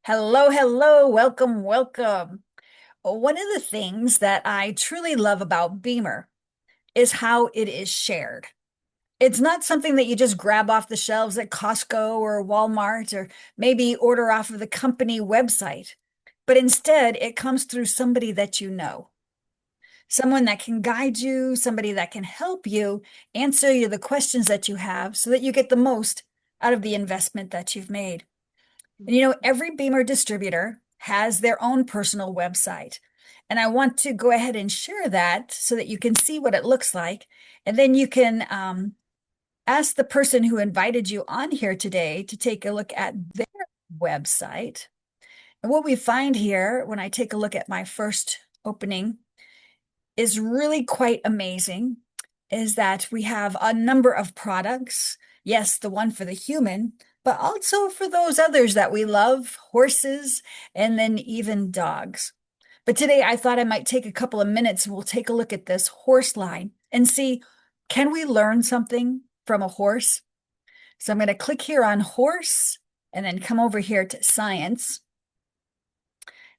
Hello, hello, welcome, welcome. One of the things that I truly love about BEMER is how it is shared. It's not something that you just grab off the shelves at Costco or Walmart or maybe order off of the company website, but instead it comes through somebody that you know, someone that can guide you, somebody that can help you answer you the questions that you have so that you get the most out of the investment that you've made. And every BEMER distributor has their own personal website. And I want to go ahead and share that so that you can see what it looks like. And then you can ask the person who invited you on here today to take a look at their website. And what we find here when I take a look at my first opening is really quite amazing, is that we have a number of products. Yes, the one for the human, but also for those others that we love, horses, and then even dogs. But today I thought I might take a couple of minutes and we'll take a look at this horse line and see, can we learn something from a horse? So I'm going to click here on horse and then come over here to science.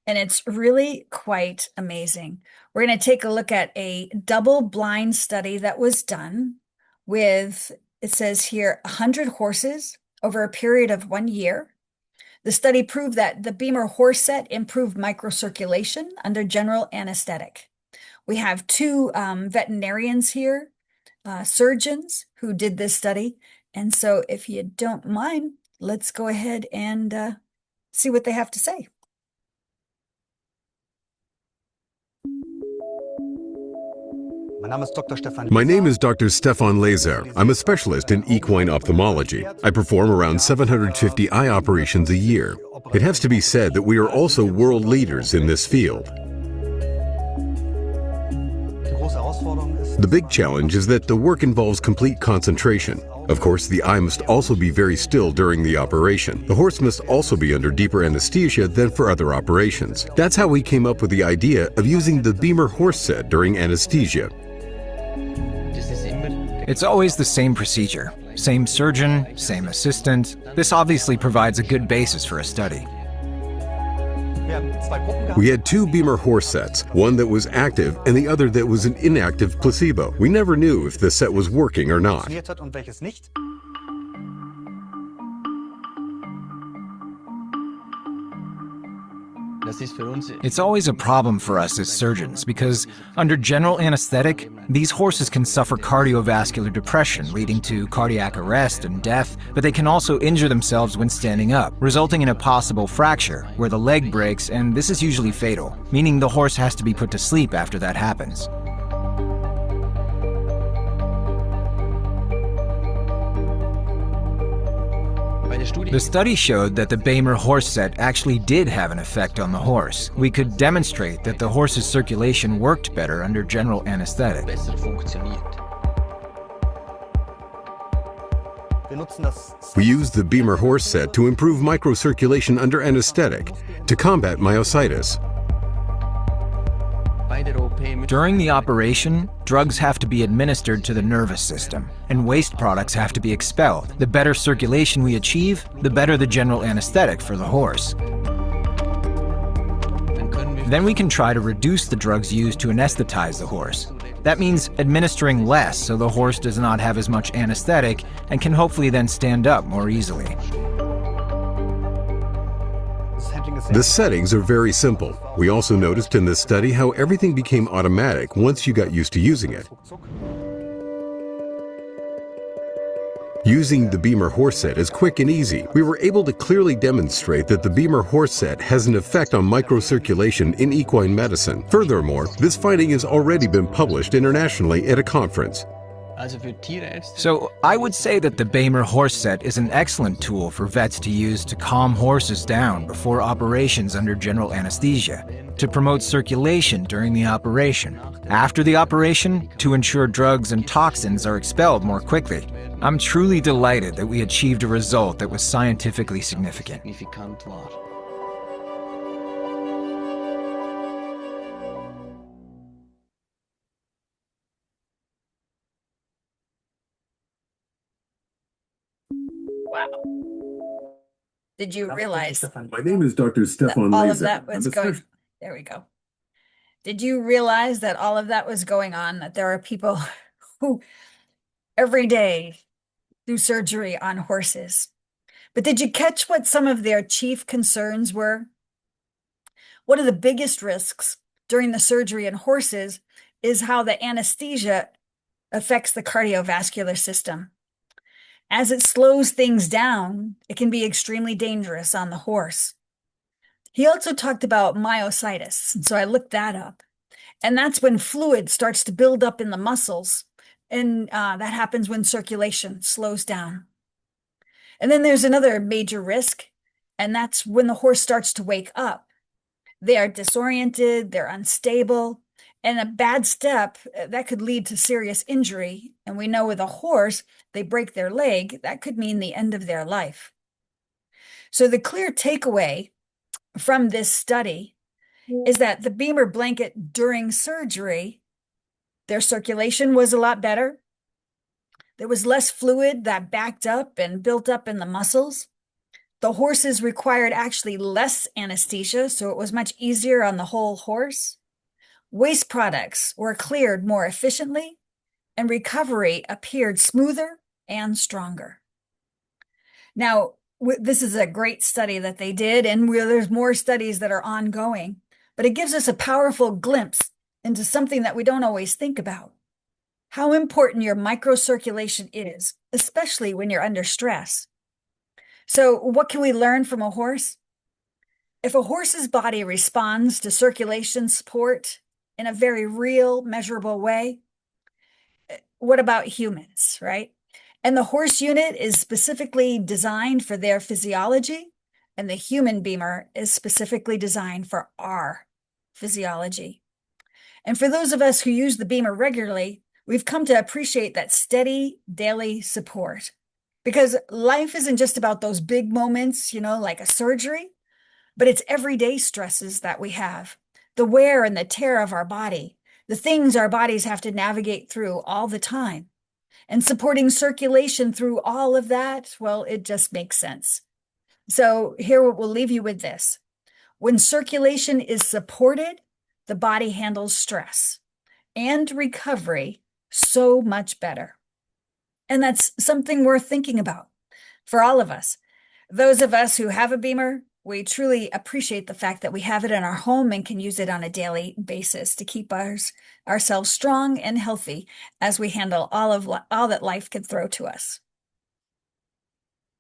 And it's really quite amazing. We're going to take a look at a double-blind study that was done with, it says here, 100 horses over a period of 1 year. The study proved that the BEMER horse set improved microcirculation under general anesthetic. We have two veterinarians here, surgeons who did this study. And so if you don't mind, let's go ahead and see what they have to say. My name is Dr. Stefan Lazer. I'm a specialist in equine ophthalmology. I perform around 750 eye operations a year. It has to be said that we are also world leaders in this field. The big challenge is that the work involves complete concentration. Of course, the eye must also be very still during the operation. The horse must also be under deeper anesthesia than for other operations. That's how we came up with the idea of using the BEMER horse set during anesthesia. It's always the same procedure. Same surgeon, same assistant. This obviously provides a good basis for a study. We had two BEMER horse sets, one that was active and the other that was an inactive placebo. We never knew if the set was working or not. It's always a problem for us as surgeons because under general anesthetic, these horses can suffer cardiovascular depression leading to cardiac arrest and death, but they can also injure themselves when standing up, resulting in a possible fracture where the leg breaks, and this is usually fatal, meaning the horse has to be put to sleep after that happens. The study showed that the BEMER horse set actually did have an effect on the horse. We could demonstrate that the horse's circulation worked better under general anesthetic. We used the BEMER horse set to improve microcirculation under anesthetic to combat myositis. During the operation, drugs have to be administered to the nervous system, and waste products have to be expelled. The better circulation we achieve, the better the general anesthetic for the horse. Then we can try to reduce the drugs used to anesthetize the horse. That means administering less so the horse does not have as much anesthetic and can hopefully then stand up more easily. The settings are very simple. We also noticed in this study how everything became automatic once you got used to using it. Using the BEMER horse set is quick and easy. We were able to clearly demonstrate that the BEMER horse set has an effect on microcirculation in equine medicine. Furthermore, this finding has already been published internationally at a conference. So I would say that the BEMER horse set is an excellent tool for vets to use to calm horses down before operations under general anesthesia, to promote circulation during the operation, after the operation, to ensure drugs and toxins are expelled more quickly. I'm truly delighted that we achieved a result that was scientifically significant. Wow. Did you realize My name is Dr. that Stefan all of Leza. that was going? There we go. Did you realize that all of that was going on, that there are people who every day do surgery on horses? But did you catch what some of their chief concerns were? One of the biggest risks during the surgery in horses is how the anesthesia affects the cardiovascular system. As it slows things down, it can be extremely dangerous on the horse. He also talked about myositis, and so I looked that up. And that's when fluid starts to build up in the muscles, and that happens when circulation slows down. And then there's another major risk, and that's when the horse starts to wake up. They are disoriented, they're unstable, and a bad step that could lead to serious injury. And we know with a horse, they break their leg, that could mean the end of their life. So the clear takeaway from this study is that the BEMER blanket during surgery, their circulation was a lot better. There was less fluid that backed up and built up in the muscles. The horses required actually less anesthesia, so it was much easier on the whole horse. Waste products were cleared more efficiently, and recovery appeared smoother and stronger. Now, this is a great study that they did, and there's more studies that are ongoing, but it gives us a powerful glimpse into something that we don't always think about: how important your microcirculation is, especially when you're under stress. So what can we learn from a horse? If a horse's body responds to circulation support in a very real, measurable way, what about humans, right? And the horse unit is specifically designed for their physiology, and the human BEMER is specifically designed for our physiology. And for those of us who use the BEMER regularly, we've come to appreciate that steady daily support, because life isn't just about those big moments, like a surgery, but it's everyday stresses that we have, the wear and the tear of our body, the things our bodies have to navigate through all the time. And supporting circulation through all of that, well, it just makes sense. So here we'll leave you with this. When circulation is supported, the body handles stress and recovery so much better. And that's something worth thinking about for all of us. Those of us who have a BEMER, we truly appreciate the fact that we have it in our home and can use it on a daily basis to keep ourselves strong and healthy as we handle all that life can throw to us.